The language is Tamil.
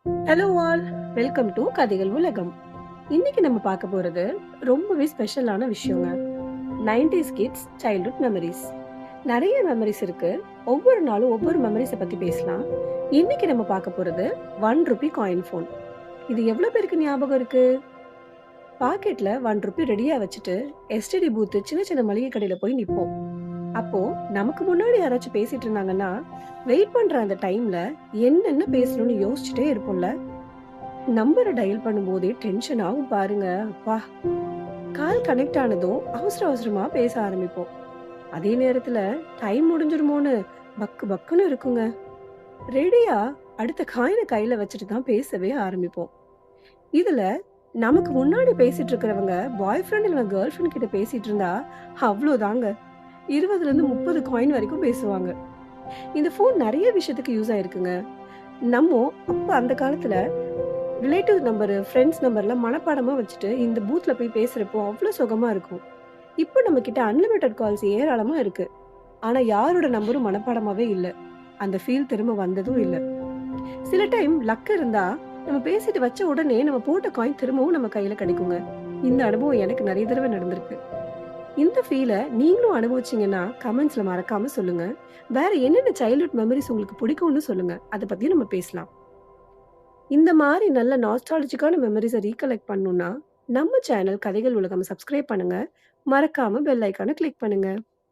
ஹலோ ஆல், வெல்கம் டு கதைகள் உலகம். இன்னைக்கு நம்ம பார்க்க போறது ரொம்பவே ஸ்பெஷலான விஷயங்க. 90s kids childhood memories. நிறைய மெமரிஸ் இருக்கு. ஒவ்வொரு நாளும் ஒவ்வொரு மெமரிஸை பத்தி பேசலாம். இன்னைக்கு நம்ம பார்க்க போறது 1 ரூபி காயின் ஃபோன். இது எவ்வளவு பேருக்கு ஞாபகம் இருக்கு? பாக்கெட்ல 1 ரூபி ரெடியா வச்சுட்டு எஸ்டிடி பூத் சின்ன சின்ன மளிகை கடையில போய் நிப்போம். அப்போ நமக்கு முன்னாடி யாராச்சும் பேசிட்டு இருந்தாங்கன்னா வெயிட் பண்ற அந்த டைம்ல என்னென்ன பேசணும்னு யோசிச்சுட்டே இருப்போம்ல. நம்பரை டயல் பண்ணும்போதே டென்ஷன் ஆகும் பாருங்க. அப்பா, கால் கனெக்ட் ஆனதும் அவசர அவசரமா பேச ஆரம்பிப்போம். அதே நேரத்துல டைம் முடிஞ்சிருமோன்னு பக்கு பக்குன்னு இருக்குங்க. ரெடியா அடுத்த காயினை கையில வச்சுட்டு தான் பேசவே ஆரம்பிப்போம். இதுல நமக்கு முன்னாடி பேசிட்டு இருக்கிறவங்க பாய் ஃப்ரெண்ட் இல்ல கேர்ள் ஃப்ரெண்ட் கிட்ட பேசிட்டு இருந்தா அவ்வளவுதாங்க. 20ல இருந்து 30 காயின் வரைக்கும் பேசுவாங்க. இந்த போன் நிறைய விஷயத்துக்கு யூஸ் ஆயிருக்குங்க. நம்ம அப்ப அந்த காலத்துல ரிலேட்டிவ் நம்பர், ஃப்ரெண்ட்ஸ் நம்பர்லாம் மனப்பாடமா வச்சுட்டு இந்த பூத்ல போய் பேசுறப்போ அவ்வளோ சுகமா இருக்கும். இப்போ நம்ம கிட்ட அன்லிமிட்டெட் கால்ஸ் ஏராளமா இருக்கு. ஆனா யாரோட நம்பரும் மனப்பாடமாவே இல்ல. அந்த ஃபீல் திரும்ப வந்ததும் இல்ல. சில டைம் லக் இருந்தா நம்ம பேசிட்டு வச்ச உடனே நம்ம போட்ட காயின் திரும்பவும் நம்ம கையில கிடைக்குங்க. இந்த அனுபவம் எனக்கு நிறைய தடவை நடந்திருக்கு. இந்த ஃபீல நீங்களும் அனுபவிச்சீங்கன்னா கமெண்ட்ஸ்ல மறக்காம சொல்லுங்க. வேற என்னென்ன சைல்ட்ஹுட் மெமரிஸ் உங்களுக்கு பிடிக்கும்னு சொல்லுங்க. அதை பத்தி நம்ம பேசலாம். இந்த மாரி நல்ல நாஸ்டாலஜிக்கான மெமரீஸ ரீகலெக்ட் பண்ணணும்னா, நம்ம சேனல் கதைகள் உலகம் சப்ஸ்கிரைப் பண்ணுங்க. மறக்காம பெல் ஐகான கிளிக் பண்ணுங்க.